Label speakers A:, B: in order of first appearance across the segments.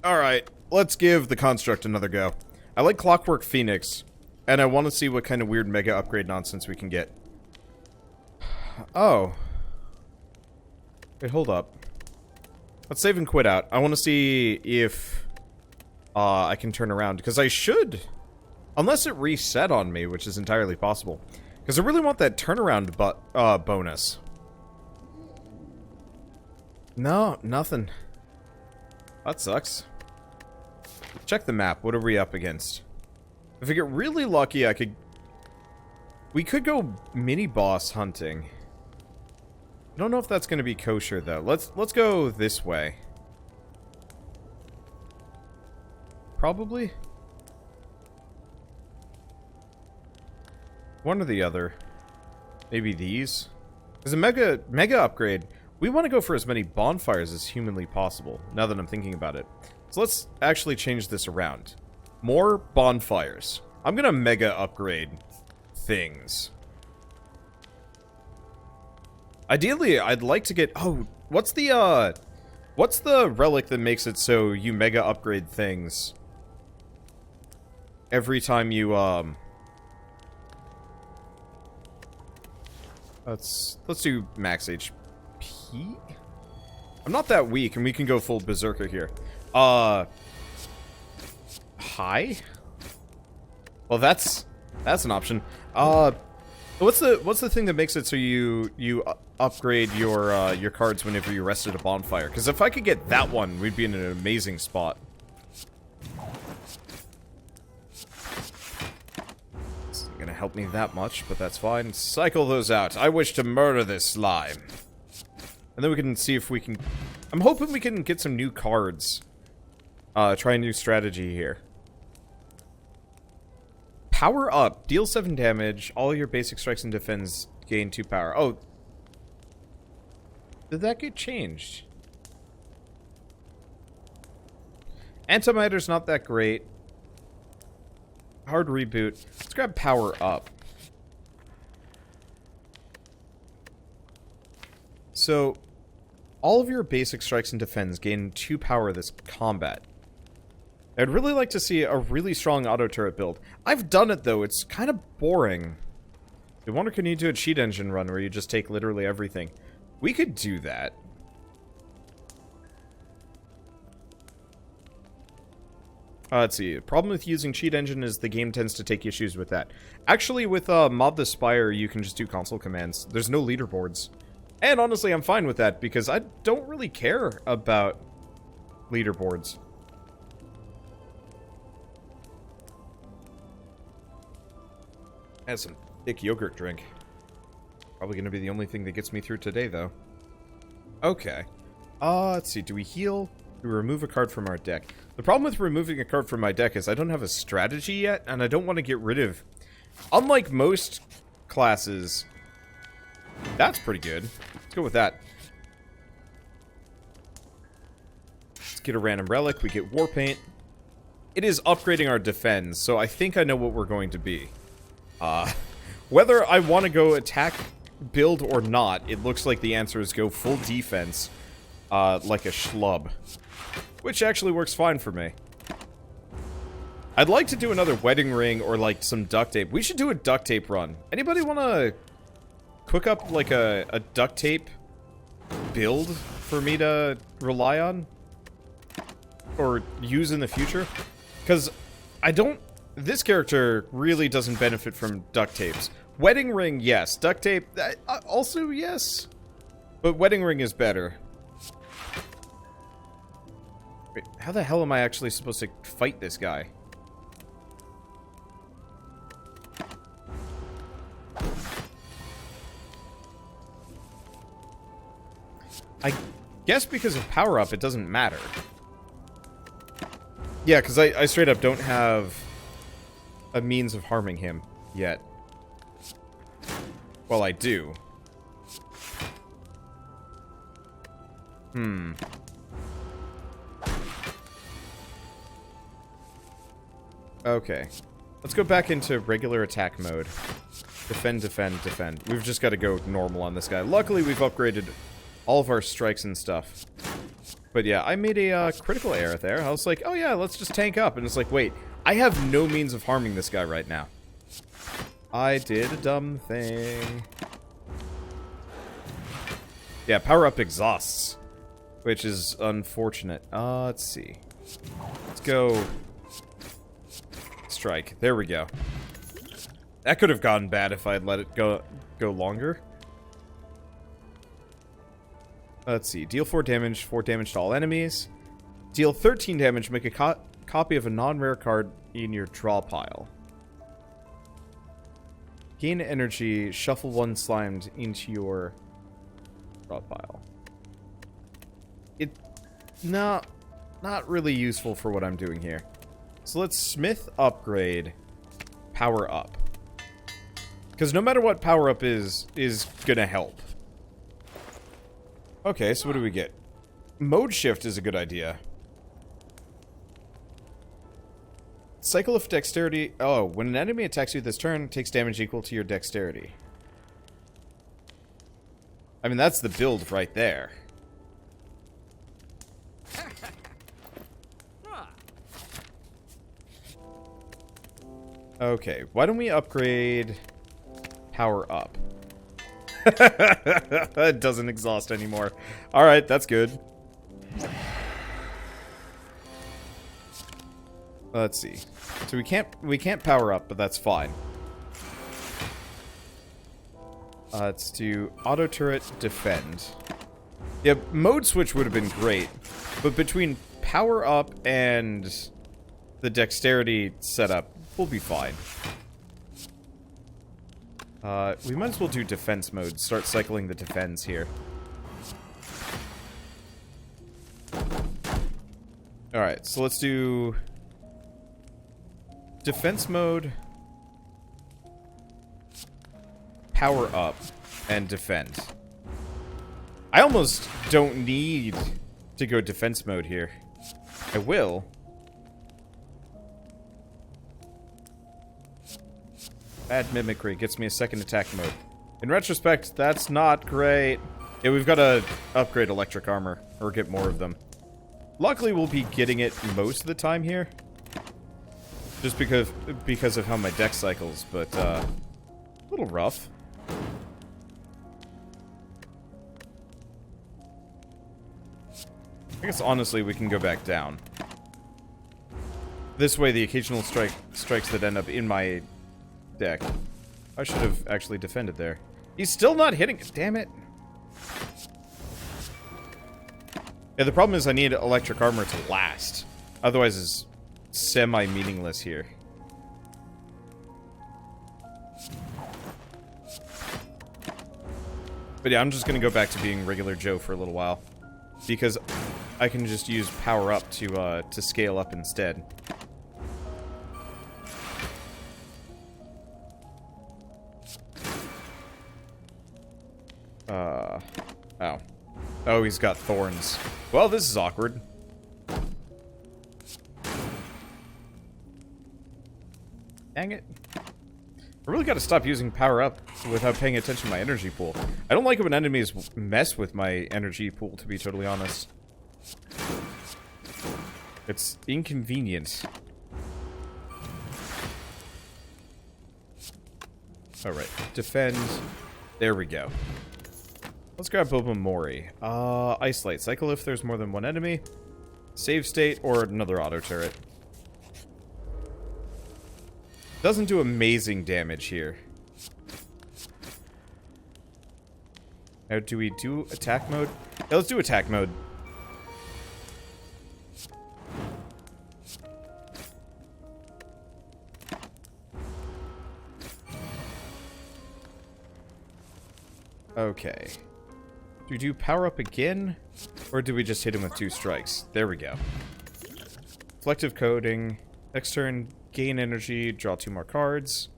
A: Alright, let's give the construct another go. I like Clockwork Phoenix, and I want to see what kind of weird mega upgrade nonsense we can get. Oh. Wait, hold up. Let's save and quit out. I want to see if I can turn around, because I should. Unless it reset on me, which is entirely possible. Because I really want that turnaround bonus. No, nothing. That sucks. Check the map. What are we up against? If I get really lucky, we could go mini-boss hunting. I don't know if that's going to be kosher, though. Let's go this way. Probably. One or the other. Maybe these. There's a mega upgrade. We want to go for as many bonfires as humanly possible, now that I'm thinking about it. So let's actually change this around. More bonfires. I'm gonna mega upgrade things. Ideally, I'd like to get... Oh, what's the relic that makes it so you mega upgrade things every time you, Let's do max HP. I'm not that weak, and we can go full berserker here. High? Well, that's an option. What's the thing that makes it so you upgrade your cards whenever you rest at a bonfire? Because if I could get that one, we'd be in an amazing spot. This isn't gonna help me that much, but that's fine. Cycle those out. I wish to murder this slime. And then we can see if we can... I'm hoping we can get some new cards. Try a new strategy here. Power up. Deal 7 damage. All your basic strikes and defense gain 2 power. Oh. Did that get changed? Antimatter's not that great. Hard reboot. Let's grab power up. So... all of your basic strikes and defense gain 2 power this combat. I'd really like to see a really strong auto turret build. I've done it though, it's kind of boring. I wonder can you do a cheat engine run where you just take literally everything. We could do that. Let's see. The problem with using cheat engine is the game tends to take issues with that. Actually, with Modlist Spire, you can just do console commands. There's no leaderboards. And honestly, I'm fine with that, because I don't really care about leaderboards. That's some thick yogurt drink. Probably gonna be the only thing that gets me through today, though. Okay. Let's see. Do we heal? Do we remove a card from our deck? The problem with removing a card from my deck is I don't have a strategy yet, and I don't want to get rid of... Unlike most classes... That's pretty good. Let's go with that. Let's get a random relic. We get war paint. It is upgrading our defense, so I think I know what we're going to be. Whether I want to go attack build or not, it looks like the answer is go full defense, like a schlub. Which actually works fine for me. I'd like to do another wedding ring or like some duct tape. We should do a duct tape run. Anybody want to cook up like a duct tape build for me to rely on? Or use in the future? Because I don't... This character really doesn't benefit from duct tapes. Wedding ring, yes. Duct tape, also yes. But wedding ring is better. Wait, how the hell am I actually supposed to fight this guy? I guess because of power up, it doesn't matter. Yeah, because I straight up don't have a means of harming him yet. Well, I do. Okay. Let's go back into regular attack mode. Defend, defend, defend. We've just got to go normal on this guy. Luckily, we've upgraded all of our strikes and stuff. But yeah, I made a critical error there. I was like, oh yeah, let's just tank up. And it's like, wait, I have no means of harming this guy right now. I did a dumb thing. Yeah, power up exhausts, which is unfortunate. Let's see. Let's go. Strike. There we go. That could have gone bad if I had let it go longer. Let's see. Deal 4 damage to all enemies. Deal 13 damage, make a copy of a non-rare card in your draw pile. Gain energy, shuffle 1 slimed into your draw pile. Not really useful for what I'm doing here. So let's smith upgrade power up. Because no matter what power up is gonna help. Okay, so what do we get? Mode shift is a good idea. Cycle of dexterity. Oh, when an enemy attacks you this turn, it takes damage equal to your dexterity. I mean, that's the build right there. Okay, why don't we upgrade power up? It doesn't exhaust anymore. Alright, that's good. Let's see. So we can't power up, but that's fine. Let's do auto turret defend. Yeah, mode switch would have been great, but between power up and the dexterity setup, we'll be fine. We might as well do defense mode. Start cycling the defense here. Alright, so let's do defense mode, power up, and defend. I almost don't need to go defense mode here. I will. Bad mimicry gets me a second attack mode. In retrospect, that's not great. Yeah, we've got to upgrade electric armor, or get more of them. Luckily, we'll be getting it most of the time here. Just because of how my deck cycles, but, a little rough. I guess, honestly, we can go back down. This way, the occasional strikes that end up in my deck. I should have actually defended there. He's still not hitting it. Damn it. Yeah, the problem is I need electric armor to last. Otherwise, it's semi-meaningless here. But yeah, I'm just gonna go back to being regular Joe for a little while. Because I can just use power up to scale up instead. Oh. Oh, he's got thorns. Well, this is awkward. Dang it. I really gotta stop using power up without paying attention to my energy pool. I don't like it when enemies mess with my energy pool, to be totally honest. It's inconvenient. Alright, defend. There we go. Let's grab Boba Mori. Isolate. Cycle if there's more than one enemy. Save state or another auto turret. Doesn't do amazing damage here. Now, do we do attack mode? Yeah, let's do attack mode. Okay. Do we do power up again? Or do we just hit him with 2 strikes? There we go. Reflective coding. Next turn, gain energy, draw 2 more cards.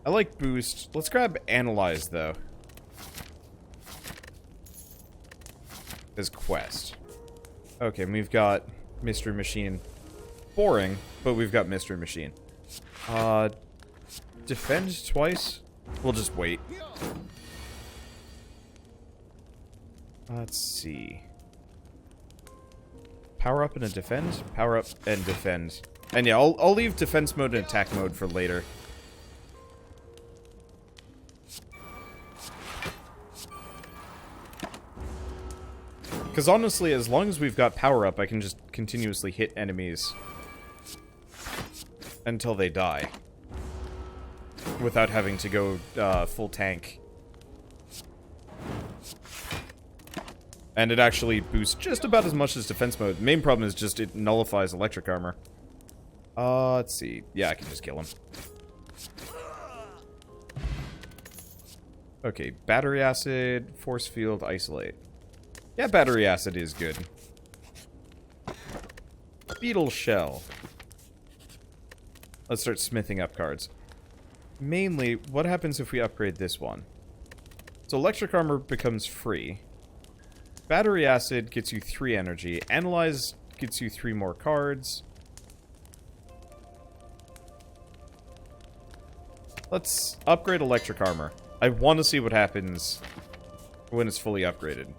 A: I like boost. Let's grab analyze, though. As quest. Okay, and we've got Mystery Machine. Boring, but we've got Mystery Machine. Defend twice? We'll just wait. Let's see. Power up and defend. Power up and defend. And yeah, I'll leave defense mode and attack mode for later. Because honestly, as long as we've got power up, I can just continuously hit enemies until they die. Without having to go full tank. And it actually boosts just about as much as defense mode. The main problem is just it nullifies electric armor. Let's see. Yeah, I can just kill him. Okay, battery acid, force field, isolate. Yeah, battery acid is good. Beetle shell. Let's start smithing up cards. Mainly, what happens if we upgrade this one? So electric armor becomes free. Battery acid gets you 3 energy. Analyze gets you 3 more cards. Let's upgrade electric armor. I want to see what happens when it's fully upgraded.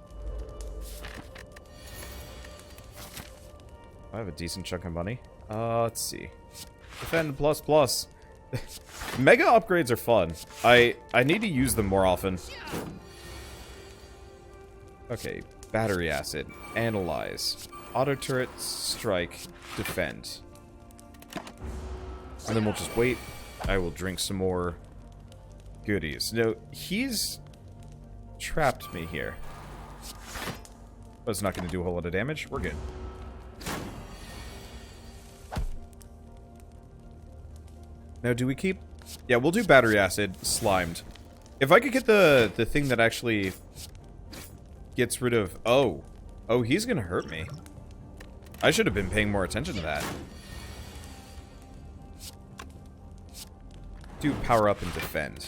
A: I have a decent chunk of money. Let's see. Defend plus plus. Mega upgrades are fun. I need to use them more often. Okay, battery acid. Analyze. Auto turret, strike, defend. And then we'll just wait. I will drink some more goodies. No, he's trapped me here. But it's not going to do a whole lot of damage. We're good. Now, do we keep... Yeah, we'll do battery acid, slimed. If I could get the thing that actually gets rid of... Oh, he's gonna hurt me. I should have been paying more attention to that. Do power up and defend.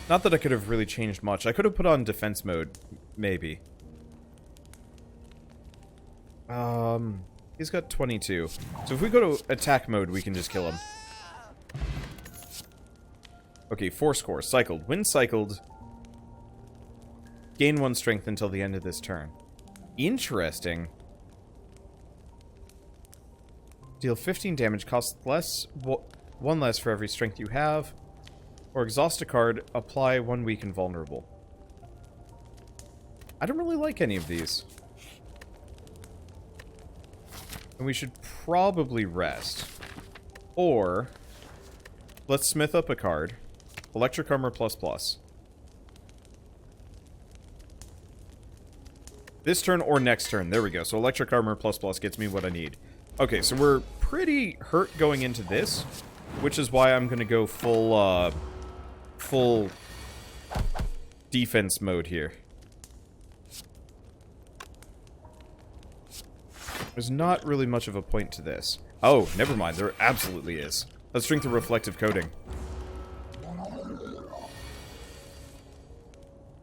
A: Not that I could have really changed much. I could have put on defense mode, maybe. He's got 22. So if we go to attack mode, we can just kill him. Okay, force core. Cycled. When cycled, gain 1 strength until the end of this turn. Interesting. Deal 15 damage. Costs less, 1 less for every strength you have. Or exhaust a card. Apply 1 weak and vulnerable. I don't really like any of these. And we should probably rest. Or, let's smith up a card. Electric armor plus plus. This turn or next turn. There we go. So electric armor plus plus gets me what I need. Okay, so we're pretty hurt going into this. Which is why I'm going to go full defense mode here. There's not really much of a point to this. Oh, never mind. There absolutely is. Let's drink the reflective coating.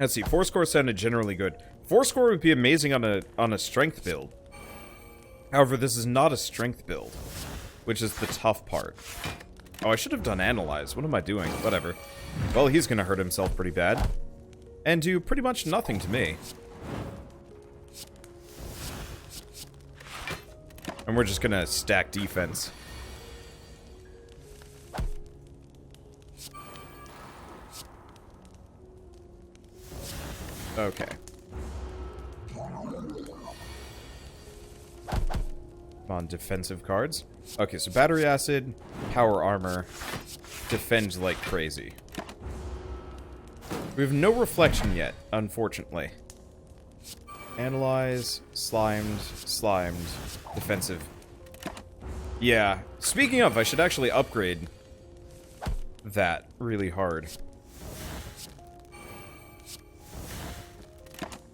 A: Let's see. Force core sounded generally good. Force core would be amazing on a strength build. However, this is not a strength build, which is the tough part. Oh, I should have done analyze. What am I doing? Whatever. Well, he's gonna hurt himself pretty bad. And do pretty much nothing to me. And we're just gonna stack defense. Okay. On defensive cards. Okay, so battery acid, power armor, defend like crazy. We have no reflection yet, unfortunately. Analyze, slimed, defensive. Yeah, speaking of, I should actually upgrade that really hard.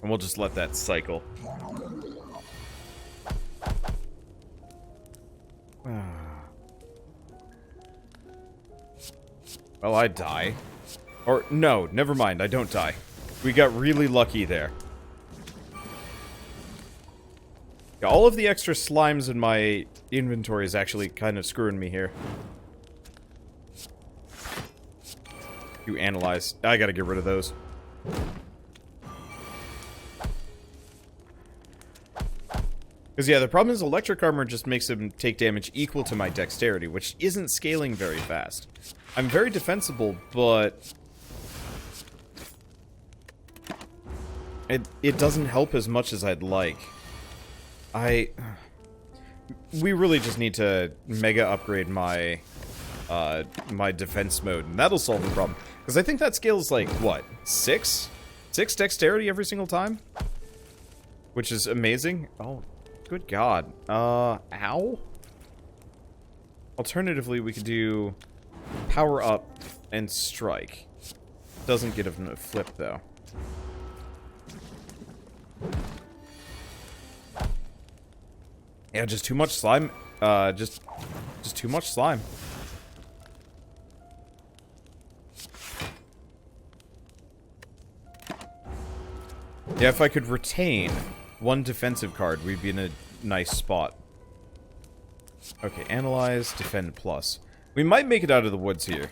A: And we'll just let that cycle. Well, I die. Or, no, never mind, I don't die. We got really lucky there. Yeah, all of the extra slimes in my inventory is actually kind of screwing me here. You analyze. I gotta get rid of those. Because, yeah, the problem is electric armor just makes him take damage equal to my dexterity, which isn't scaling very fast. I'm very defensible, but it doesn't help as much as I'd like. We really just need to mega upgrade my my defense mode, and that'll solve the problem. Because I think that scales like, what, 6? 6 dexterity every single time? Which is amazing. Oh, good God. Ow? Alternatively, we could do power up and strike. Doesn't get a flip, though. Yeah, just too much slime. Just too much slime. Yeah, if I could retain one defensive card, we'd be in a nice spot. Okay, analyze, defend plus. We might make it out of the woods here.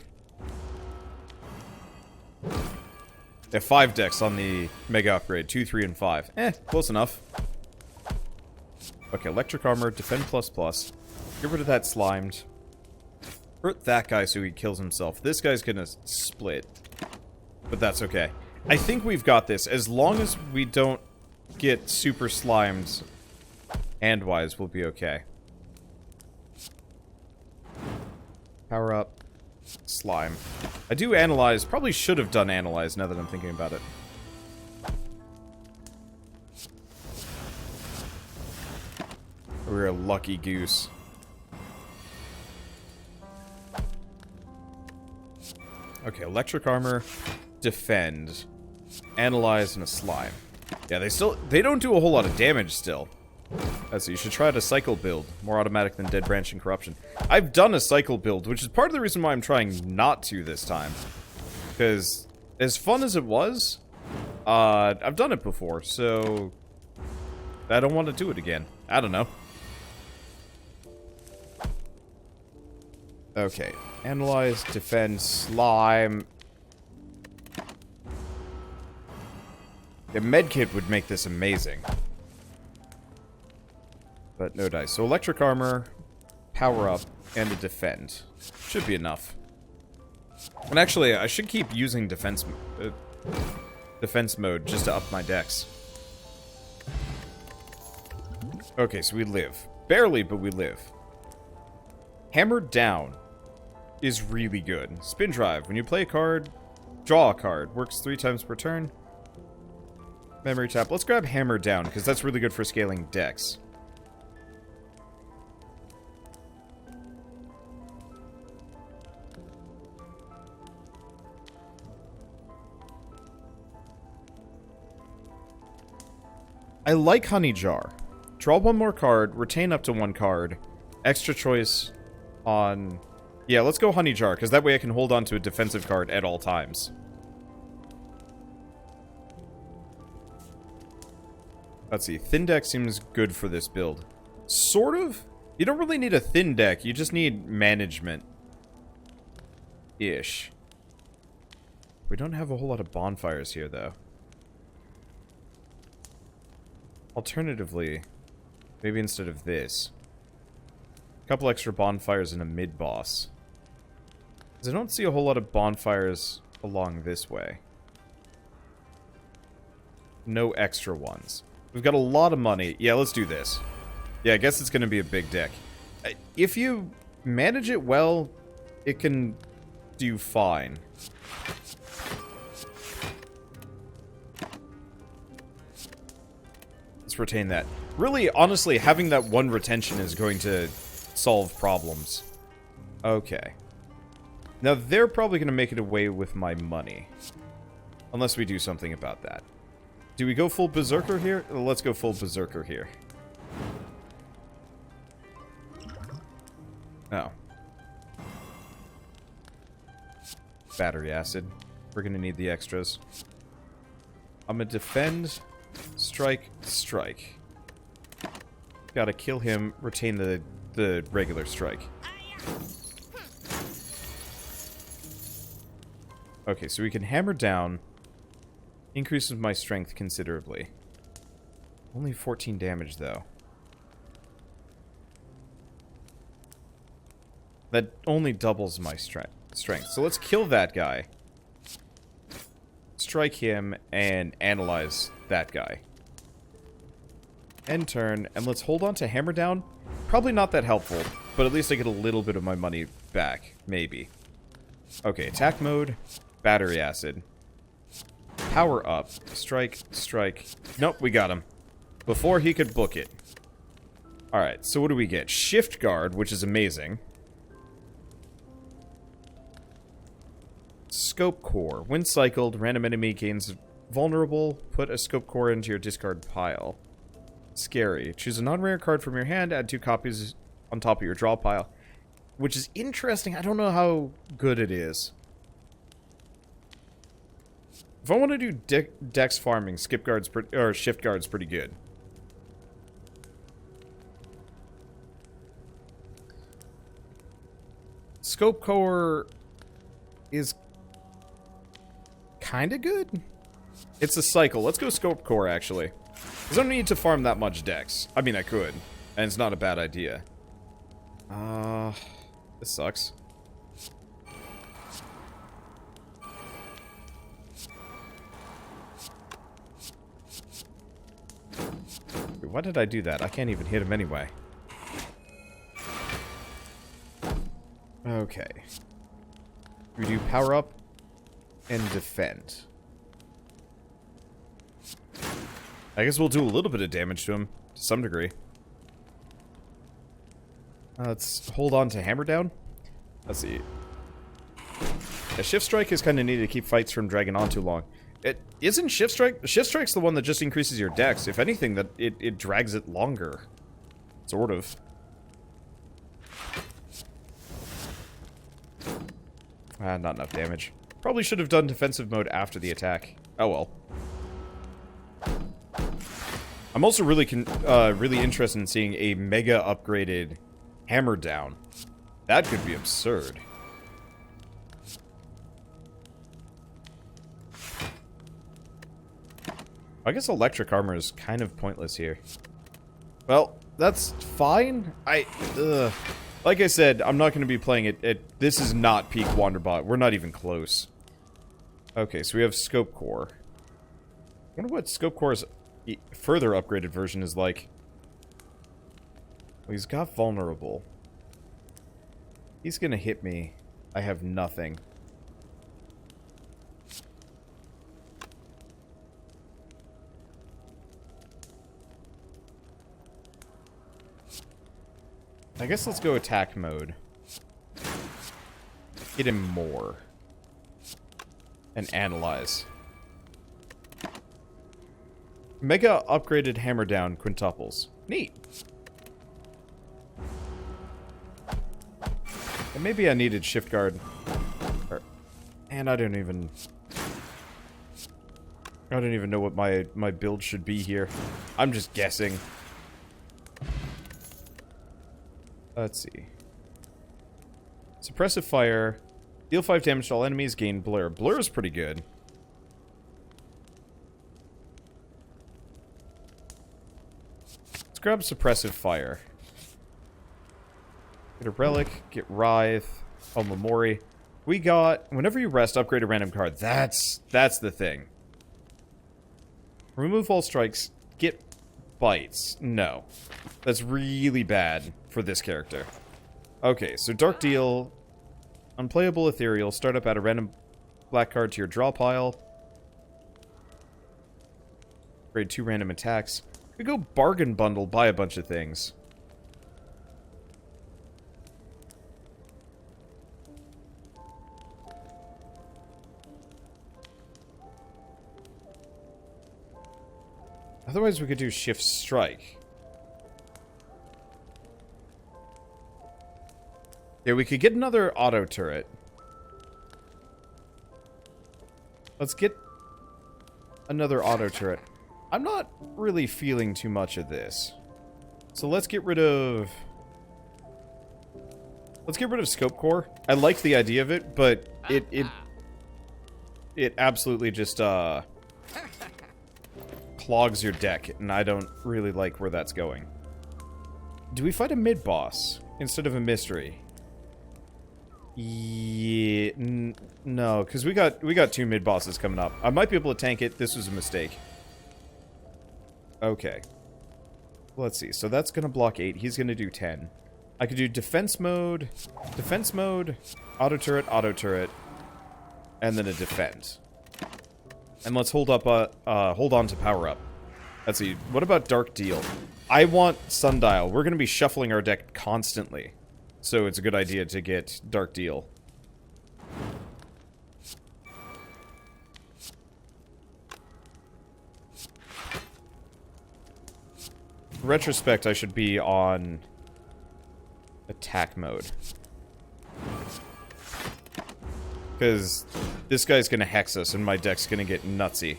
A: Yeah, 5 decks on the mega upgrade. 2, 3, and 5. Close enough. Okay, electric armor, defend plus plus. Get rid of that slimed. Hurt that guy so he kills himself. This guy's gonna split. But that's okay. I think we've got this. As long as we don't get super slimed hand-wise, we'll be okay. Power up. Slime. I do analyze. Probably should have done analyze now that I'm thinking about it. We're a lucky goose. Okay, electric armor, defend, analyze, and a slime. Yeah, they don't do a whole lot of damage still. So you should try to cycle build. More automatic than Dead Branch and Corruption. I've done a cycle build, which is part of the reason why I'm trying not to this time. Because, as fun as it was, I've done it before, so I don't want to do it again. I don't know. Okay. Analyze, defend, slime. A medkit would make this amazing. But no dice. So electric armor, power up, and a defend. Should be enough. And actually, I should keep using defense mode just to up my dex. Okay, so we live. Barely, but we live. Hammered down is really good. Spin drive. When you play a card, draw a card. Works 3 times per turn. Memory tap. Let's grab hammered down, because that's really good for scaling dex. I like Honey Jar. Draw 1 more card, retain up to 1 card. Extra choice on... Yeah, let's go Honey Jar, because that way I can hold on to a defensive card at all times. Let's see. Thin deck seems good for this build. Sort of. You don't really need a thin deck. You just need management. Ish. We don't have a whole lot of bonfires here, though. Alternatively, maybe instead of this, a couple extra bonfires and a mid-boss. Because I don't see a whole lot of bonfires along this way. No extra ones. We've got a lot of money. Yeah, let's do this. Yeah, I guess it's going to be a big deck. If you manage it well, it can do fine. Let's retain that. Really, honestly, having that 1 retention is going to solve problems. Okay. Now, they're probably going to make it away with my money. Unless we do something about that. Do we go full Berserker here? Let's go full Berserker here. Oh. Battery acid. We're going to need the extras. I'm going to defend, strike, strike. Gotta kill him, retain the regular strike. Okay, so we can hammer down. Increases my strength considerably. Only 14 damage, though. That only doubles my strength. So let's kill that guy. Strike him and analyze that guy. End turn, and let's hold on to Hammer Down. Probably not that helpful, but at least I get a little bit of my money back. Maybe. Okay, attack mode. Battery Acid. Power up. Strike, strike. Nope, we got him. Before he could book it. Alright, so what do we get? Shift Guard, which is amazing. Scope Core. When cycled, random enemy gains vulnerable. Put a Scope Core into your discard pile. Scary. Choose a non-rare card from your hand, add 2 copies on top of your draw pile. Which is interesting. I don't know how good it is. If I want to do dex farming, Shift Guard's pretty good. Scope Core is kind of good. It's a cycle. Let's go Scope Core, actually. I don't need to farm that much dex. I mean, I could. And it's not a bad idea. This sucks. Wait, why did I do that? I can't even hit him anyway. Okay. We do power up and defend. I guess we'll do a little bit of damage to him, to some degree. Let's hold on to Hammer Down. Let's see. A Shift Strike is kind of needed to keep fights from dragging on too long. It isn't Shift Strike. Shift Strike's the one that just increases your dex. If anything, that it drags it longer. Sort of. Not enough damage. Probably should have done defensive mode after the attack. Oh well. I'm also really interested in seeing a mega upgraded Hammer Down. That could be absurd. I guess electric armor is kind of pointless here. Well, that's fine. Like I said, I'm not going to be playing it. This is not peak Wanderbot. We're not even close. Okay, so we have Scope Core. I wonder what Scope Core's further upgraded version is like. Well, he's got vulnerable. He's going to hit me. I have nothing. I guess let's go attack mode. Hit him more. And analyze. Mega upgraded Hammer Down quintuples. Neat. And maybe I needed Shift Guard. And I don't even know what my build should be here. I'm just guessing. Let's see. Suppressive fire. Deal 5 damage to all enemies. Gain blur. Blur is pretty good. Let's grab suppressive fire. Get a relic. Get writhe. Oh, Memori. We got. Whenever you rest, upgrade a random card. That's the thing. Remove all strikes. Get bites. No. That's really bad for this character. Okay, so Dark Deal, Unplayable Ethereal, start up, add a random black card to your draw pile. Grade 2 random attacks. We go bargain bundle, buy a bunch of things. Otherwise we could do Shift Strike. Yeah, we could get another auto turret. Let's get another auto turret. I'm not really feeling too much of this. So let's get rid of... Let's get rid of Scope Core. I like the idea of it, but it absolutely just clogs your deck, and I don't really like where that's going. Do we fight a mid-boss instead of a mystery? Yeah, no, because we got 2 mid bosses coming up. I might be able to tank it. This was a mistake. Okay. Let's see. So that's gonna block 8. He's gonna do 10. I could do defense mode, auto turret, and then a defend. And let's hold on to power up. Let's see. What about Dark Deal? I want Sundial. We're gonna be shuffling our deck constantly. So it's a good idea to get Dark Deal. In retrospect, I should be on attack mode. Because this guy's gonna hex us and my deck's gonna get nutsy.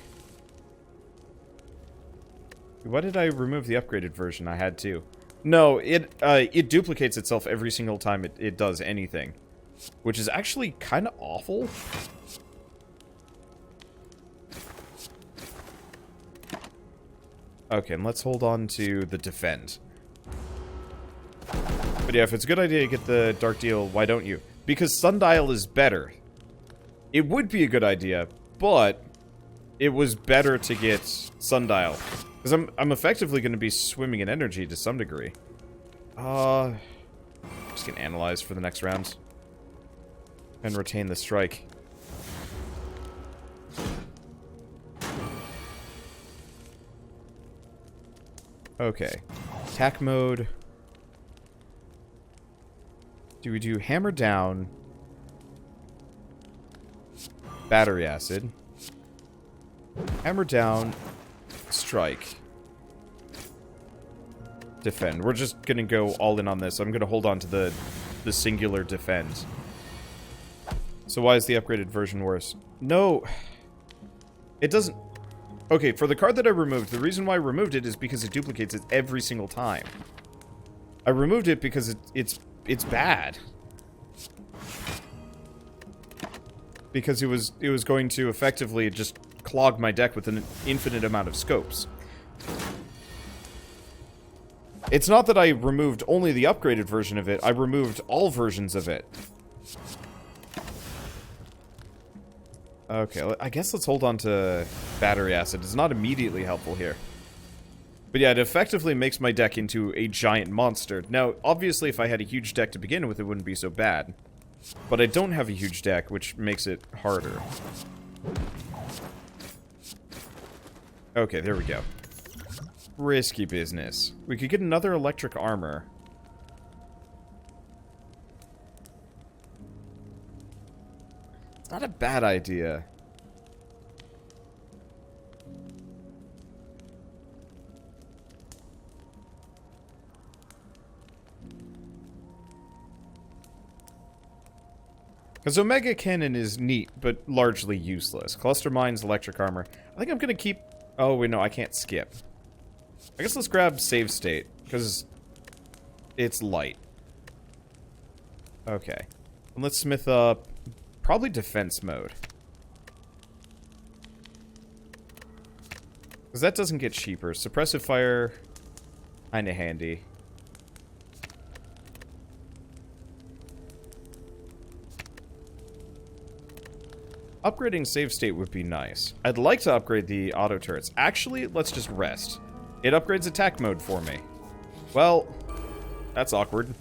A: Why did I remove the upgraded version? I had to. No, it duplicates itself every single time it does anything. Which is actually kind of awful. Okay, and let's hold on to the defend. But yeah, if it's a good idea to get the Dark Deal, why don't you? Because Sundial is better. It would be a good idea, but it was better to get Sundial. Because I'm effectively going to be swimming in energy to some degree. Just gonna analyze for the next round. And retain the strike. Okay. Attack mode. Do we do hammer down? Battery acid. Hammer down. Strike. Defend. We're just gonna go all in on this. I'm gonna hold on to the singular defend. So why is the upgraded version worse? No. It doesn't... Okay, for the card that I removed, the reason why I removed it is because it duplicates it every single time. I removed it because it's bad. Because it was going to effectively just clog my deck with an infinite amount of scopes. It's not that I removed only the upgraded version of it, I removed all versions of it. Okay, I guess let's hold on to battery acid. It's not immediately helpful here. But yeah, it effectively makes my deck into a giant monster. Now, obviously, if I had a huge deck to begin with, it wouldn't be so bad. But I don't have a huge deck, which makes it harder. Okay, there we go. Risky business. We could get another electric armor. It's not a bad idea. Because Omega Cannon is neat, but largely useless. Cluster Mines, electric armor. I think I'm going to keep... Oh, wait, no, I can't skip. I guess let's grab save state, because it's light. Okay. And let's smith up... Probably defense mode. Because that doesn't get cheaper. Suppressive fire, kinda handy. Upgrading save state would be nice. I'd like to upgrade the auto turrets. Actually, let's just rest. It upgrades attack mode for me. Well, that's awkward.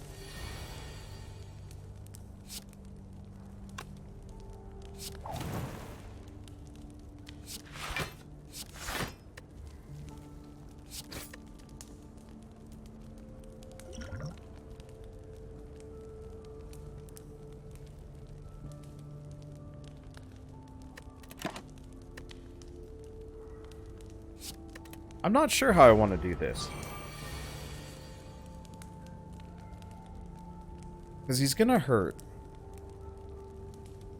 A: I'm not sure how I want to do this. Because he's gonna hurt.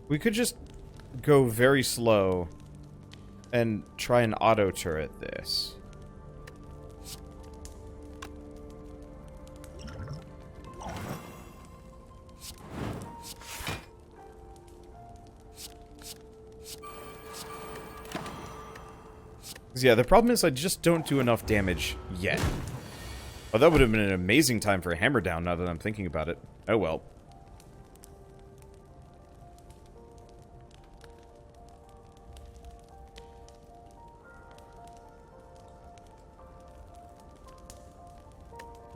A: We could just go very slow and try and auto turret this. Yeah, the problem is I just don't do enough damage yet. Oh, that would have been an amazing time for a hammer down now that I'm thinking about it. Oh well.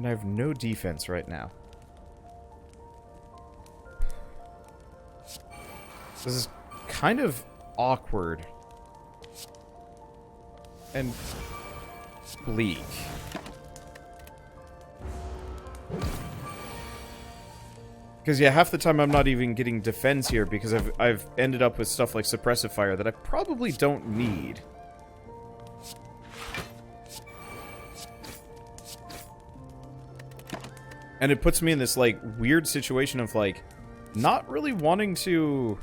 A: And I have no defense right now. This is kind of awkward. And bleak. Because, yeah, half the time I'm not even getting defense here because I've ended up with stuff like suppressive fire that I probably don't need. And it puts me in this, like, weird situation of, like, not really wanting to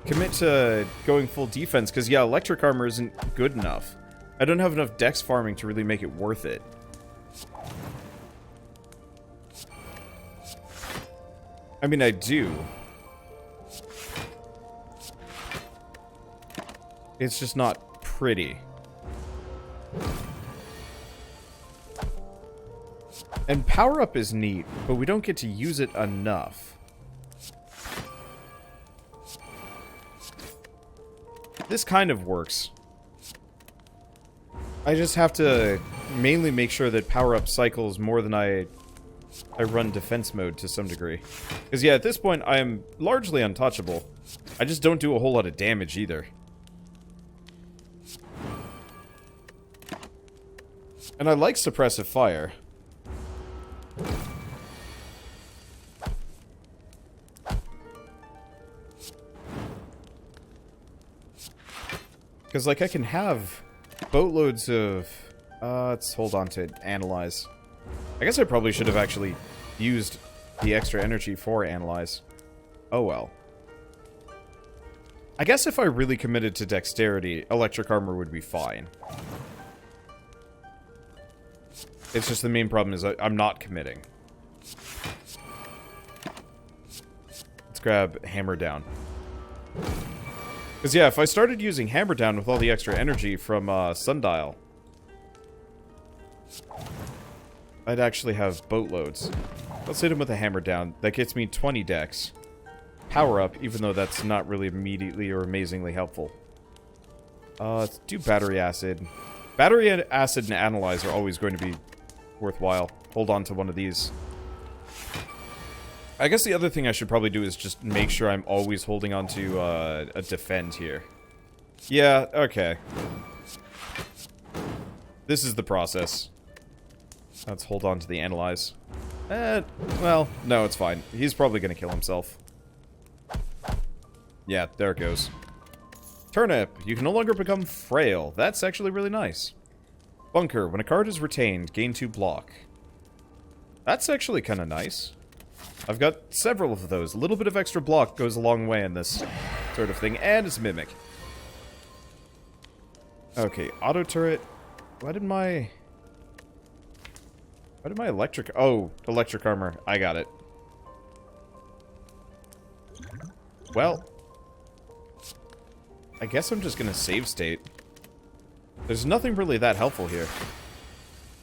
A: commit to going full defense. Because, yeah, electric armor isn't good enough. I don't have enough dex farming to really make it worth it. I mean, I do. It's just not pretty. And power up is neat, but we don't get to use it enough. This kind of works. I just have to mainly make sure that power up cycles more than I run defense mode to some degree. Because, yeah, at this point, I am largely untouchable. I just don't do a whole lot of damage either. And I like suppressive fire. Because, like, I can have boatloads of... let's hold on to analyze. I guess I probably should have actually used the extra energy for analyze. Oh well. I guess if I really committed to dexterity, electric armor would be fine. It's just the main problem is I'm not committing. Let's grab hammer down. Because, yeah, if I started using hammer down with all the extra energy from Sundial, I'd actually have boatloads. Let's hit him with a hammer down. That gets me 20 dex. Power up, even though that's not really immediately or amazingly helpful. Let's do battery acid. Battery acid and analyze are always going to be worthwhile. Hold on to one of these. I guess the other thing I should probably do is just make sure I'm always holding on to a defend here. Yeah, okay. This is the process. Let's hold on to the analyze. Well, no, it's fine. He's probably going to kill himself. Yeah, there it goes. Turnip. You can no longer become frail. That's actually really nice. Bunker. When a card is retained, gain 2 block. That's actually kind of nice. I've got several of those. A little bit of extra block goes a long way in this sort of thing. And it's Mimic. Okay, auto turret. Why did my electric... Oh, electric armor. I got it. Well, I guess I'm just gonna save state. There's nothing really that helpful here.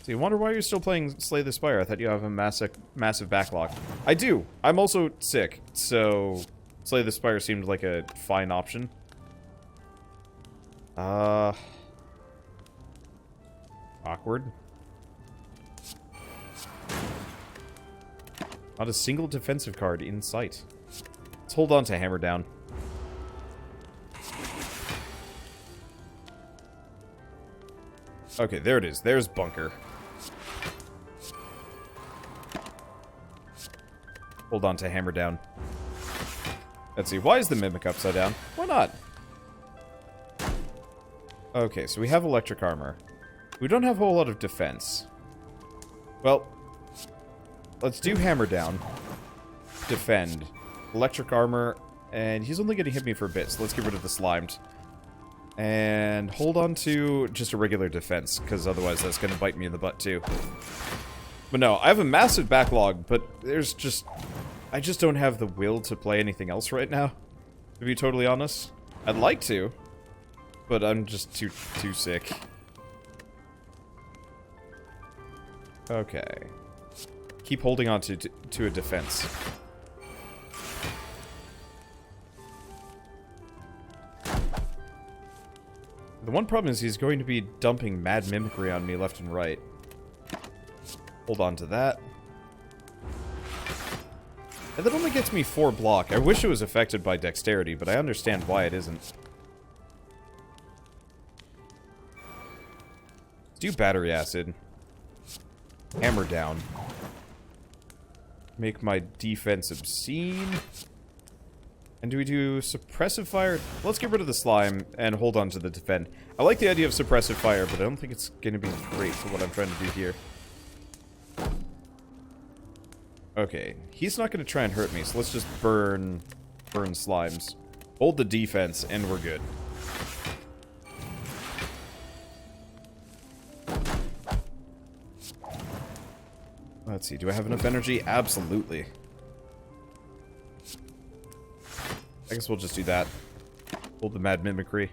A: So you wonder why you're still playing Slay the Spire. I thought you have a massive backlog. I do. I'm also sick, so Slay the Spire seemed like a fine option. Awkward. Not a single defensive card in sight. Let's hold on to hammer down. Okay, there it is. There's bunker. Hold on to hammer down. Let's see. Why is the Mimic upside down? Why not? Okay, so we have electric armor. We don't have a whole lot of defense. Well, let's do hammer down. Defend. Electric armor. And he's only going to hit me for a bit, so let's get rid of the slimed. And hold on to just a regular defense, because otherwise that's going to bite me in the butt too. But no, I have a massive backlog, but there's just... I just don't have the will to play anything else right now, to be totally honest. I'd like to, but I'm just too sick. Okay. Keep holding on to a defense. The one problem is he's going to be dumping mad mimicry on me left and right. Hold on to that. And that only gets me 4 block. I wish it was affected by dexterity, but I understand why it isn't. Let's do battery acid. Hammer down. Make my defense obscene. And do we do suppressive fire? Let's get rid of the slime and hold on to the defend. I like the idea of suppressive fire, but I don't think it's going to be great for what I'm trying to do here. Okay, he's not going to try and hurt me, so let's just burn slimes. Hold the defense, and we're good. Let's see, do I have enough energy? Absolutely. I guess we'll just do that. Hold the mad mimicry.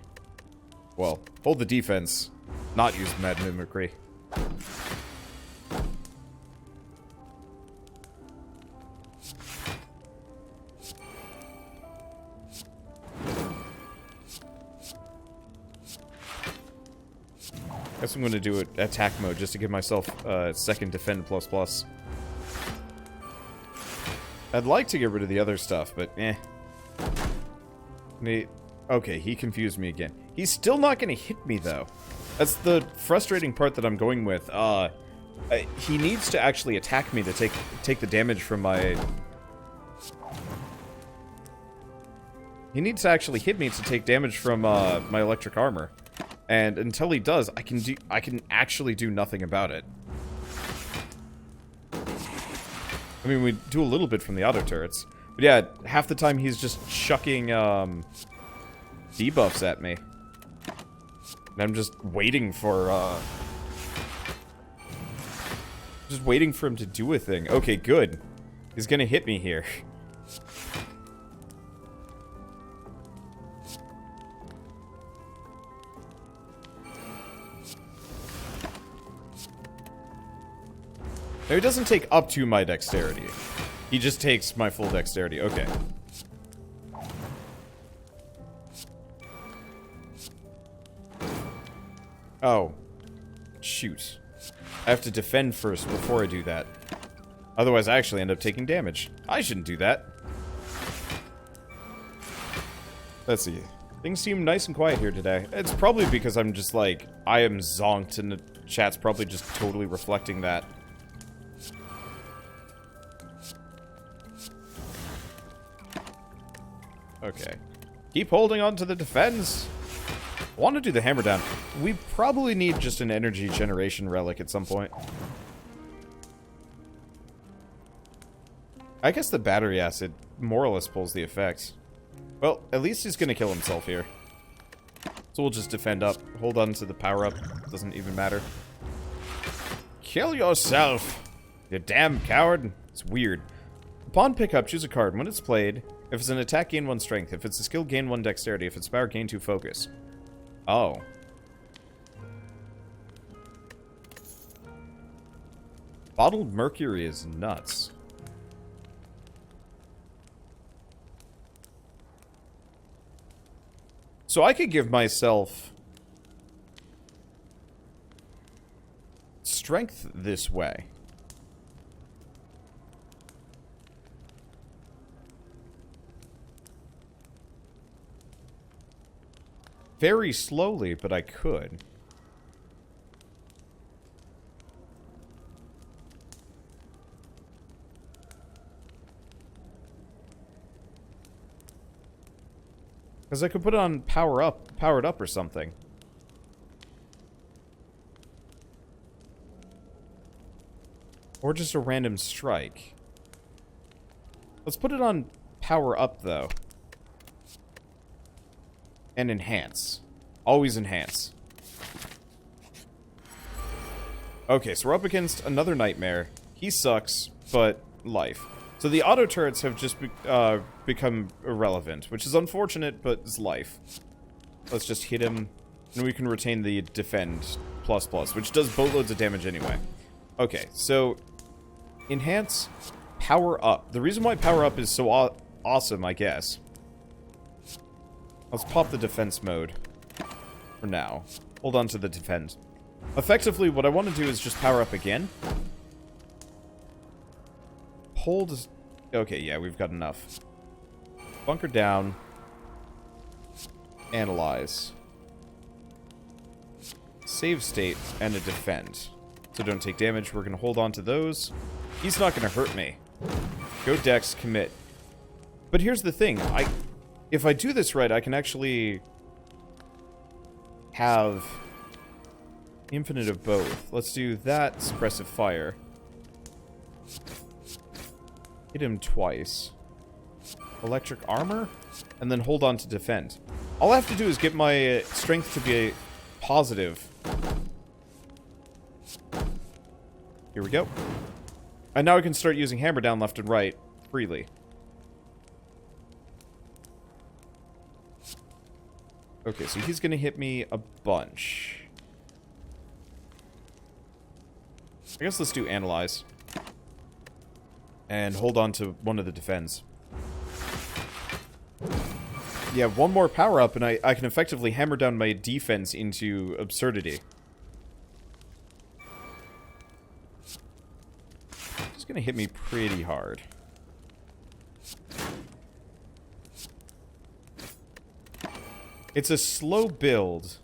A: Well, hold the defense, not use mad mimicry. I guess I'm going to do attack mode just to give myself second defend ++. I'd like to get rid of the other stuff, but eh. Okay, he confused me again. He's still not going to hit me, though. That's the frustrating part that I'm going with. He needs to actually attack me to take the damage from my... He needs to actually hit me to take damage from my electric armor. And until he does, I can actually do nothing about it. I mean, we do a little bit from the auto turrets. But yeah, half the time he's just chucking debuffs at me. And I'm just waiting for just waiting for him to do a thing. Okay, good. He's gonna hit me here. No, he doesn't take up to my dexterity. He just takes my full dexterity. Okay. Oh. Shoot. I have to defend first before I do that. Otherwise, I actually end up taking damage. I shouldn't do that. Let's see. Things seem nice and quiet here today. It's probably because I'm just like, I am zonked, and the chat's probably just totally reflecting that. Okay. Keep holding on to the defense. I want to do the hammer down. We probably need just an energy generation relic at some point. I guess the battery acid more or less pulls the effect. Well, at least he's going to kill himself here. So we'll just defend up. Hold on to the power up. Doesn't even matter. Kill yourself, you damn coward. It's weird. Upon pickup, choose a card. When it's played, if it's an attack, gain 1 strength. If it's a skill, gain 1 dexterity. If it's power, gain 2 focus. Oh. Bottled mercury is nuts. So I could give myself strength this way. Very slowly, but I could. Because I could put it on powered up or something. Or just a random strike. Let's put it on power up, though. And enhance. Always enhance. Okay, so we're up against another nightmare. He sucks, but life. So the auto turrets have just become irrelevant, which is unfortunate, but it's life. Let's just hit him, and we can retain the defend ++, which does boatloads of damage anyway. Okay, so enhance, power up. The reason why power up is so awesome, I guess. Let's pop the defense mode for now. Hold on to the defend. Effectively, what I want to do is just power up again. hold... Okay, yeah, we've got enough. Bunker down. Analyze. Save state and a defend. So don't take damage. We're going to hold on to those. He's not going to hurt me. Go Dex, commit. But here's the thing. If I do this right, I can actually have infinite of both. Let's do that. Suppressive fire. Hit him twice. Electric armor? And then hold on to defend. All I have to do is get my strength to be a positive. Here we go. And now I can start using hammer down left and right freely. Okay, so he's going to hit me a bunch. I guess let's do analyze. And hold on to one of the defends. Yeah, one more power up and I can effectively hammer down my defense into absurdity. It's gonna hit me pretty hard. It's a slow build.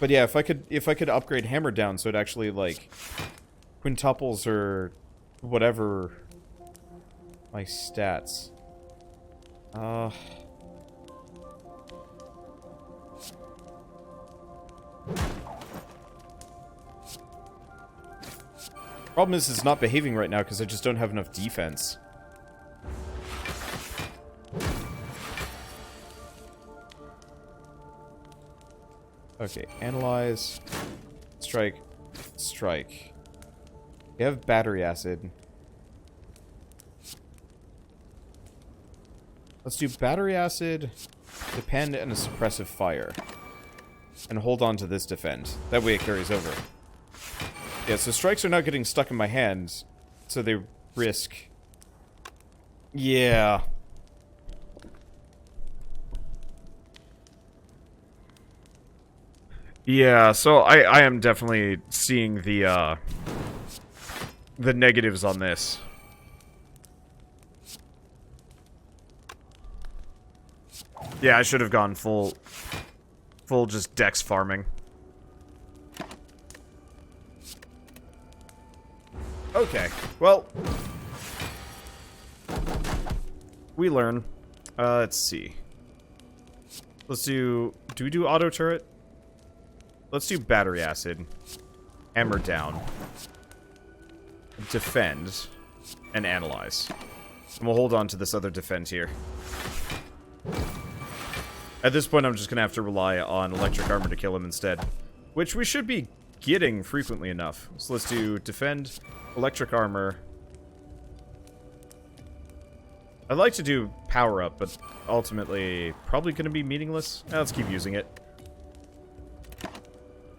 A: But yeah, if I could upgrade hammer down so it actually like quintuples or whatever my stats. Problem is it's not behaving right now because I just don't have enough defense. Okay, analyze, strike, strike. We have battery acid. Let's do battery acid, depend, and a suppressive fire. And hold on to this defend. That way it carries over. Yeah, so strikes are not getting stuck in my hands, so they risk... Yeah. Yeah, so I am definitely seeing the negatives on this. Yeah, I should have gone full just dex farming. Okay, well, we learn. Let's see. Let's do we do auto turret? Let's do battery acid. Hammer down. Defend. And analyze. And we'll hold on to this other defend here. At this point, I'm just going to have to rely on electric armor to kill him instead. Which we should be getting frequently enough. So let's do defend, electric armor. I'd like to do power up, but ultimately probably going to be meaningless. Let's keep using it.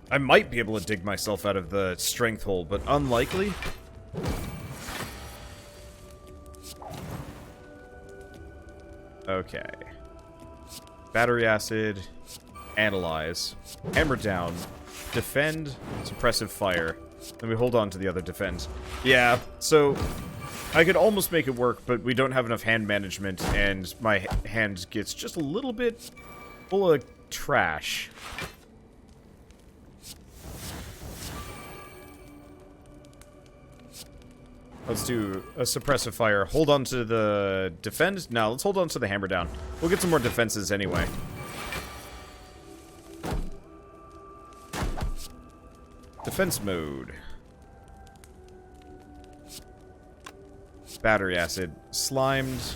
A: I might be able to dig myself out of the strength hole, but unlikely. Okay. Battery acid, analyze, hammer down, defend, suppressive fire. Then we hold on to the other defend. Yeah, so I could almost make it work, but we don't have enough hand management, and my hand gets just a little bit full of trash. Let's do a suppressive fire. Hold on to the defend. No, let's hold on to the hammer down. We'll get some more defenses anyway. Defense mode. Battery acid. Slimed.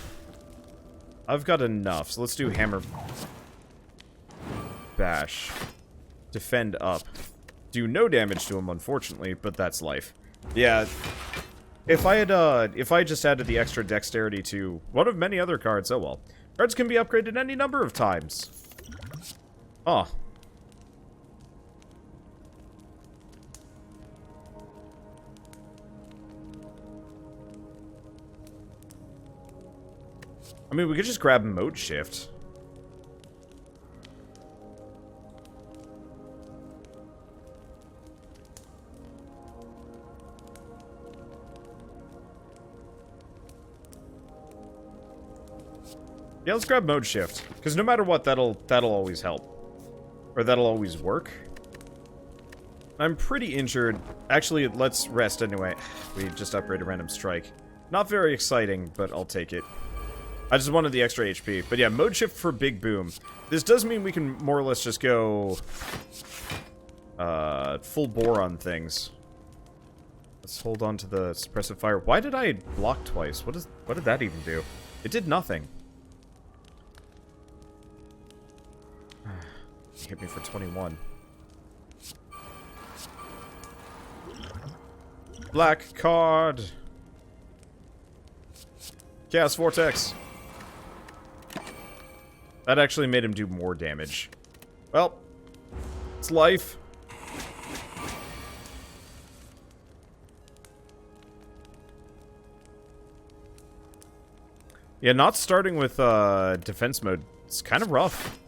A: I've got enough, so let's do hammer. Bash. Defend up. Do no damage to him, unfortunately, but that's life. Yeah. If I just added the extra dexterity to one of many other cards, oh well. Cards can be upgraded any number of times. Oh. I mean, we could just grab mode shift. Yeah, let's grab mode shift. Because no matter what, that'll always help. Or that'll always work. I'm pretty injured. Actually, let's rest anyway. We just upgraded random strike. Not very exciting, but I'll take it. I just wanted the extra HP. But yeah, mode shift for big boom. This does mean we can more or less just go... full bore on things. Let's hold on to the suppressive fire. Why did I block twice? What did that even do? It did nothing. Hit me for 21. Black card. Chaos Vortex. That actually made him do more damage. Well, it's life. Yeah, not starting with defense mode, it's kind of rough.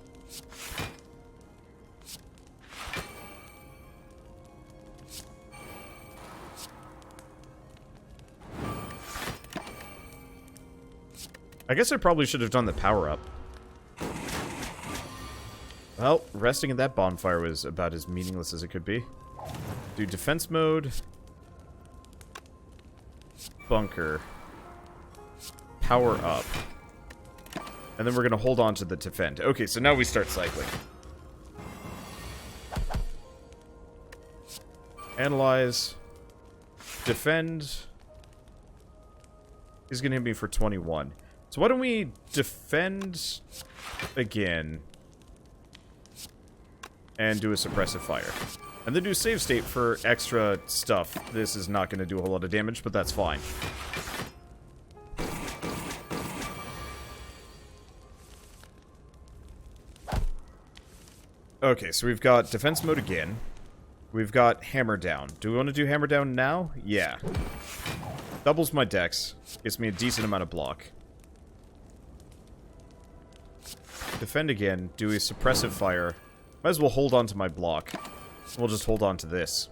A: I guess I probably should have done the power-up. Well, resting at that bonfire was about as meaningless as it could be. Do defense mode. Bunker. Power up. And then we're going to hold on to the defend. Okay, so now we start cycling. Analyze. Defend. He's going to hit me for 21. So why don't we defend again and do a suppressive fire. And then do save state for extra stuff. This is not going to do a whole lot of damage, but that's fine. Okay, so we've got defense mode again. We've got hammer down. Do we want to do hammer down now? Yeah. Doubles my dex. Gives me a decent amount of block. Defend again. Do a suppressive fire. Might as well hold on to my block. We'll just hold on to this.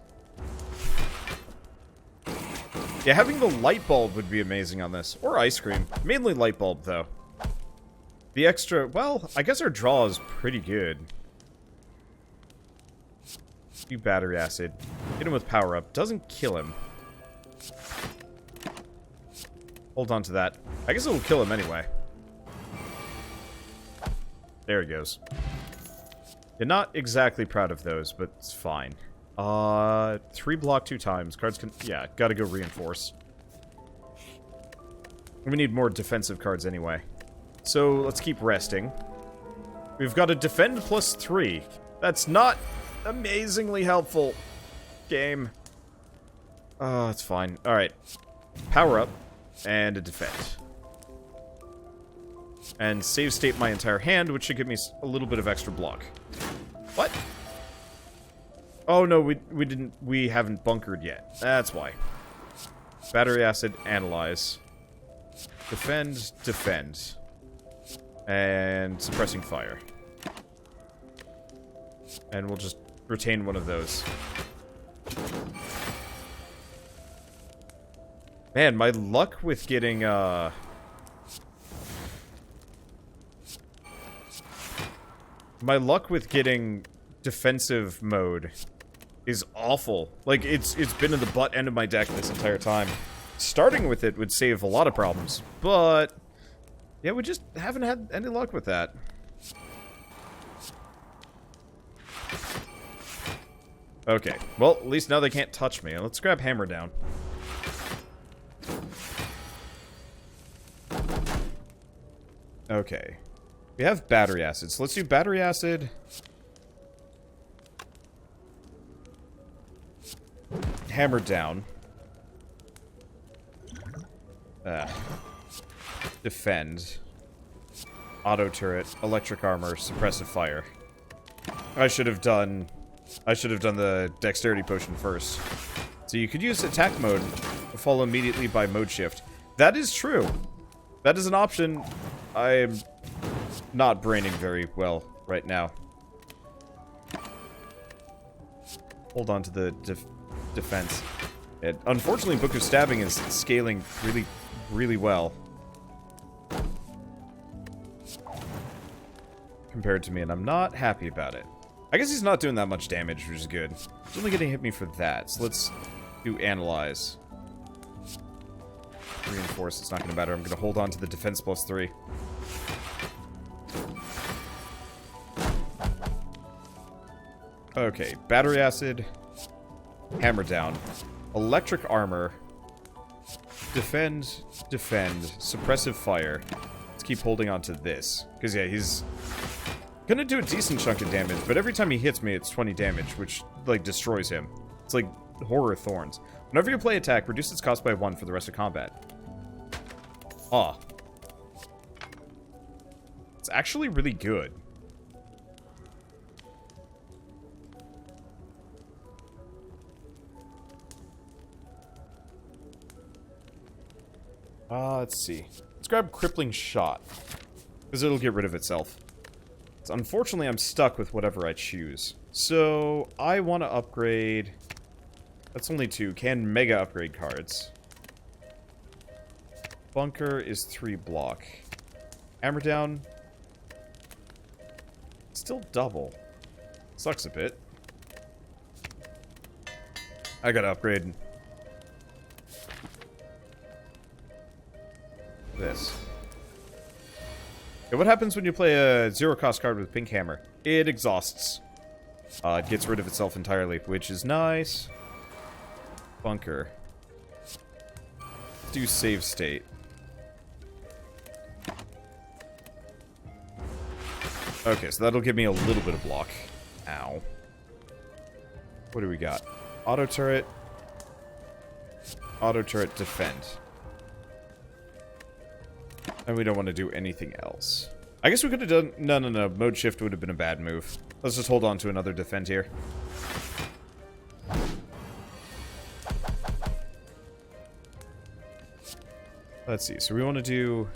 A: Yeah, having the light bulb would be amazing on this. Or ice cream. Mainly light bulb, though. The extra... Well, I guess our draw is pretty good. Do battery acid. Hit him with power up. Doesn't kill him. Hold on to that. I guess it will kill him anyway. There he goes. You're not exactly proud of those, but it's fine. 3 block 2 times. Cards can... Yeah, gotta go reinforce. We need more defensive cards anyway. So, let's keep resting. We've got a defend plus 3. That's not amazingly helpful. Game. Oh, it's fine. Alright. Power up. And a defend. And save state my entire hand, which should give me a little bit of extra block. What? Oh no, we haven't bunkered yet. That's why. Battery acid, analyze. Defend, defend. And suppressing fire. And we'll just retain one of those. Man, my luck with getting, my luck with getting defensive mode is awful. Like, it's been in the butt end of my deck this entire time. Starting with it would save a lot of problems, but... yeah, we just haven't had any luck with that. Okay, well, at least now they can't touch me. Let's grab hammer down. Okay. We have battery acid, so let's do battery acid. Hammer down. Defend. Auto turret, electric armor, suppressive fire. I should have done the dexterity potion first. So you could use attack mode, followed immediately by mode shift. That is true. That is an option. I'm not braining very well right now. Hold on to the defense. Unfortunately, Book of Stabbing is scaling really, really well. compared to me, and I'm not happy about it. I guess he's not doing that much damage, which is good. He's only going to hit me for that, so let's do Analyze. Reinforce, it's not going to matter. I'm going to hold on to the defense +3. Okay, Battery Acid, Hammer Down, Electric Armor, Defend, Suppressive Fire. Let's keep holding on to this. Because, yeah, he's gonna do a decent chunk of damage, but every time he hits me, it's 20 damage, which, like, destroys him. It's like Horror Thorns. Whenever you play attack, reduce its cost by 1 for the rest of combat. Ah. It's actually really good. Let's see. Let's grab Crippling Shot. Because it'll get rid of itself. So unfortunately, I'm stuck with whatever I choose. So, I want to upgrade... That's only 2. Can Mega upgrade cards. Bunker is 3 block. Hammer Down. Still double. Sucks a bit. I gotta upgrade... this. Okay, what happens when you play a 0-cost card with Pink Hammer? It exhausts. It gets rid of itself entirely, which is nice. Bunker. Let's do Save State. Okay, so that'll give me a little bit of block. Ow. What do we got? Auto Turret. Auto Turret Defend. And we don't want to do anything else. I guess we could have done... No. Mode Shift would have been a bad move. Let's just hold on to another Defend here. Let's see. So we want to do...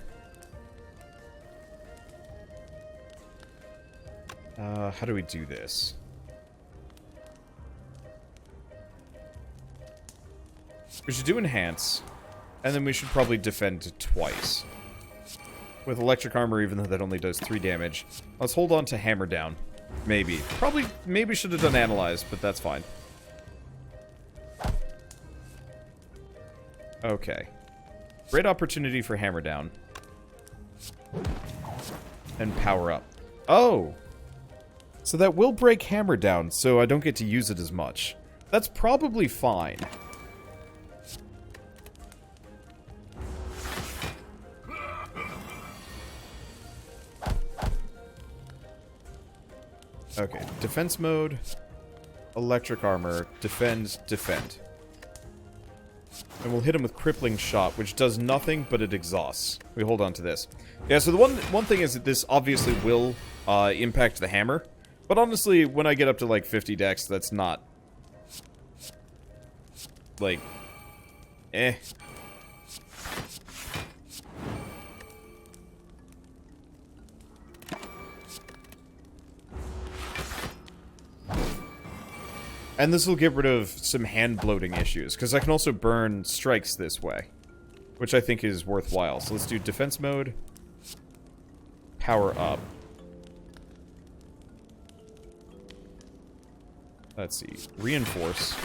A: how do we do this? We should do Enhance. And then we should probably Defend twice. With Electric Armor, even though that only does 3 damage. Let's hold on to Hammer Down. Maybe. Maybe should have done Analyze, but that's fine. Okay. Great opportunity for Hammer Down. And Power Up. Oh! So that will break Hammer Down, so I don't get to use it as much. That's probably fine. Okay, defense mode, electric armor, defend. And we'll hit him with Crippling Shot, which does nothing, but it exhausts. We hold on to this. Yeah, so the one thing is that this obviously will impact the hammer. But honestly, when I get up to like 50 dex, that's not... like... eh. And this will get rid of some hand bloating issues, because I can also burn strikes this way, which I think is worthwhile. So let's do defense mode, power up. Let's see, reinforce.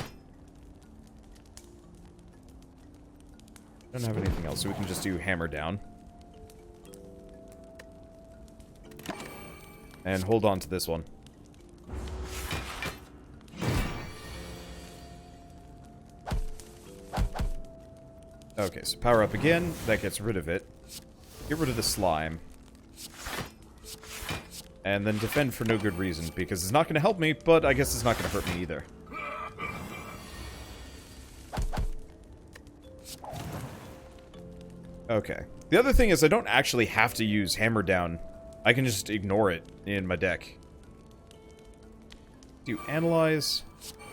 A: Don't have anything else, so we can just do hammer down. And hold on to this one. Okay, so power up again. That gets rid of it. Get rid of the slime. And then defend for no good reason, because it's not going to help me, but I guess it's not going to hurt me either. Okay. The other thing is I don't actually have to use Hammer Down. I can just ignore it in my deck. Do Analyze,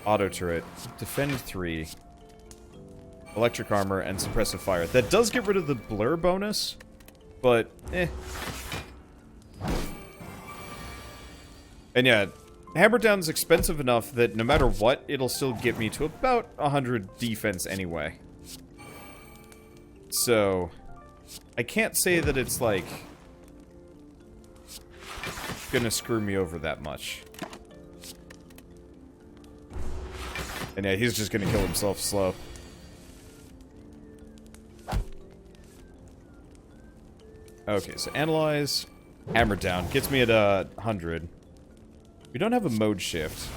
A: Auto Turret, Defend 3... Electric Armor, and Suppressive Fire. That does get rid of the blur bonus, but, eh. And yeah, Hammer Down's expensive enough that no matter what, it'll still get me to about 100 defense anyway. So, I can't say that it's like... gonna screw me over that much. And yeah, he's just gonna kill himself slow. Okay, so analyze, hammer down, gets me at 100. We don't have a mode shift.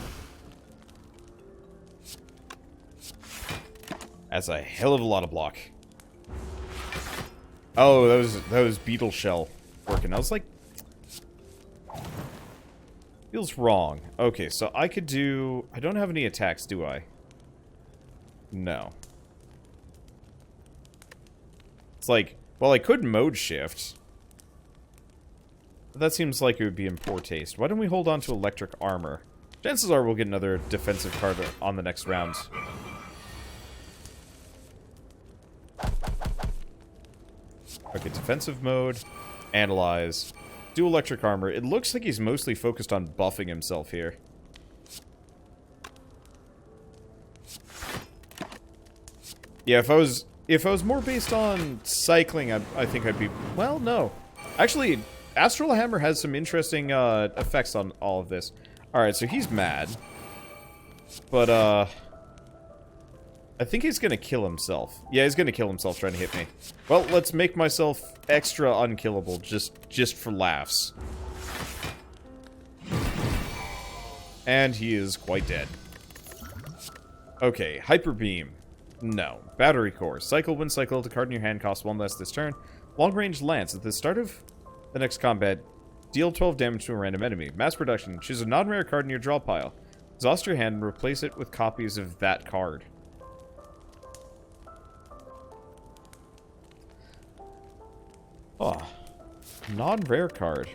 A: That's a hell of a lot of block. Oh, that was beetle shell working. I was like, feels wrong. Okay, so I could do... I don't have any attacks, do I? No. It's like, well, I could mode shift. But that seems like it would be in poor taste. Why don't we hold on to electric armor? Chances are we'll get another defensive card on the next round. Okay, defensive mode. Analyze. Do electric armor. It looks like he's mostly focused on buffing himself here. Yeah, if I was more based on cycling, I think I'd be... Well, no. Actually, Astral Hammer has some interesting effects on all of this. Alright, so he's mad. But, I think he's gonna kill himself. Yeah, he's gonna kill himself trying to hit me. Well, let's make myself extra unkillable, just for laughs. And he is quite dead. Okay, Hyper Beam. No. Battery Core. Cycle when cycled, a card in your hand costs 1 less this turn. Long Range Lance. At the start of the next combat, deal 12 damage to a random enemy. Mass Production. Choose a non-rare card in your draw pile. Exhaust your hand and replace it with copies of that card. Oh. Non-rare card.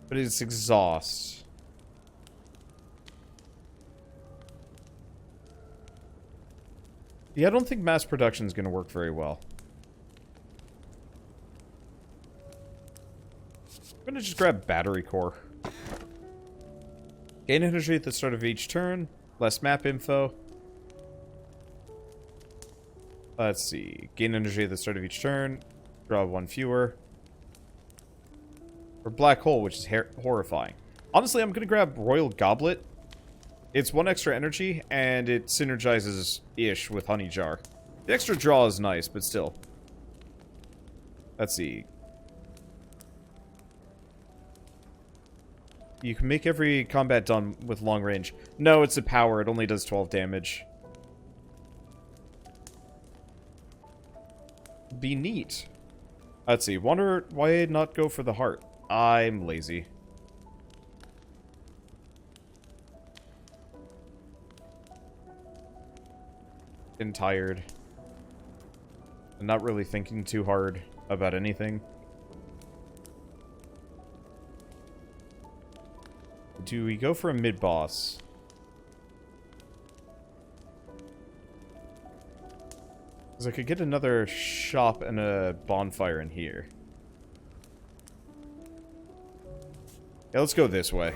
A: But it's exhaust. Yeah, I don't think mass production is going to work very well. I'm going to just grab Battery Core. Gain energy at the start of each turn. Less map info. Let's see. Gain energy at the start of each turn. Draw 1 fewer. Or Black Hole, which is horrifying. Honestly, I'm going to grab Royal Goblet. It's 1 extra energy, and it synergizes-ish with Honey Jar. The extra draw is nice, but still. Let's see. You can make every combat done with long range. No, it's a power. It only does 12 damage. Be neat. Let's see. Wonder why not go for the heart. I'm lazy. And tired. I'm not really thinking too hard about anything. Do we go for a mid-boss? Because I could get another shop and a bonfire in here. Yeah, let's go this way.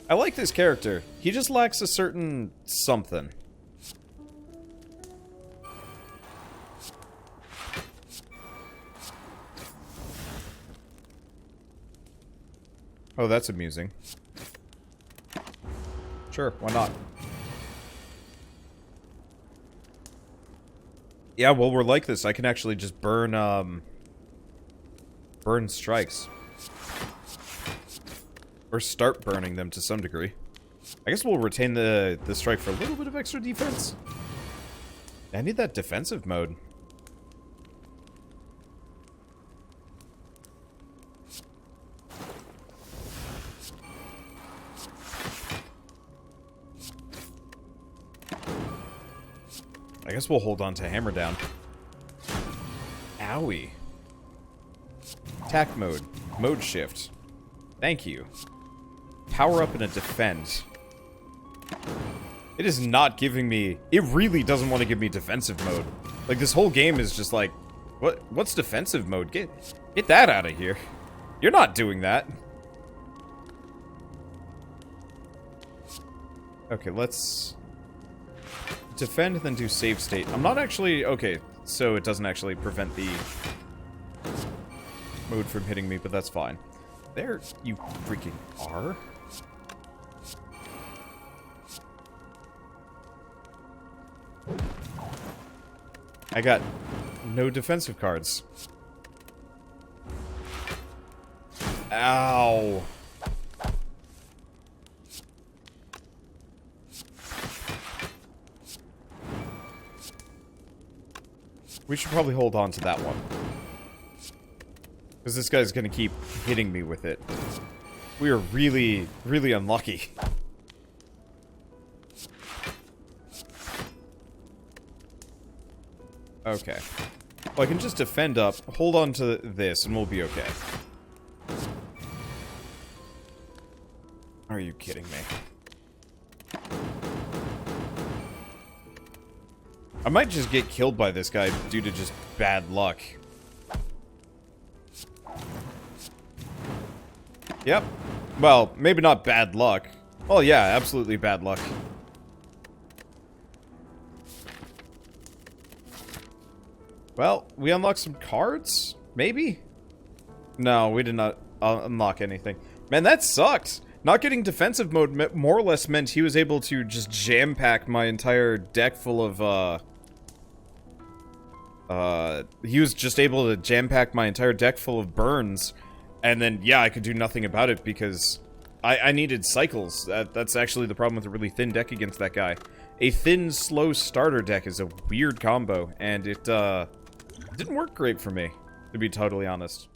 A: I like this character. He just lacks a certain something. Oh, that's amusing. Sure, why not? Yeah, well, we're like this. I can actually just burn, burn strikes. Or start burning them to some degree. I guess we'll retain the strike for a little bit of extra defense. I need that defensive mode. I guess we'll hold on to hammer down. Owie. Attack mode. Mode shift. Thank you. Power up and a defend. It is not giving me... It really doesn't want to give me defensive mode. Like, this whole game is just like... What's defensive mode? Get that out of here. You're not doing that. Okay, let's defend and then do save state. I'm not actually... Okay, so it doesn't actually prevent the mode from hitting me, but that's fine. There you freaking are. I got no defensive cards. Ow. We should probably hold on to that one. Because this guy's gonna keep hitting me with it. We are really, really unlucky. Okay. Well, I can just defend up, hold on to this, and we'll be okay. Are you kidding me? I might just get killed by this guy due to just bad luck. Yep. Well, maybe not bad luck. Well, yeah, absolutely bad luck. Well, we unlocked some cards? Maybe? No, we did not unlock anything. Man, that sucked! Not getting defensive mode more or less meant he was able to just jam-pack my entire deck full of, he was just able to jam-pack my entire deck full of burns, and then, yeah, I could do nothing about it because I needed cycles. That's actually the problem with a really thin deck against that guy. A thin, slow starter deck is a weird combo, and it, didn't work great for me, to be totally honest.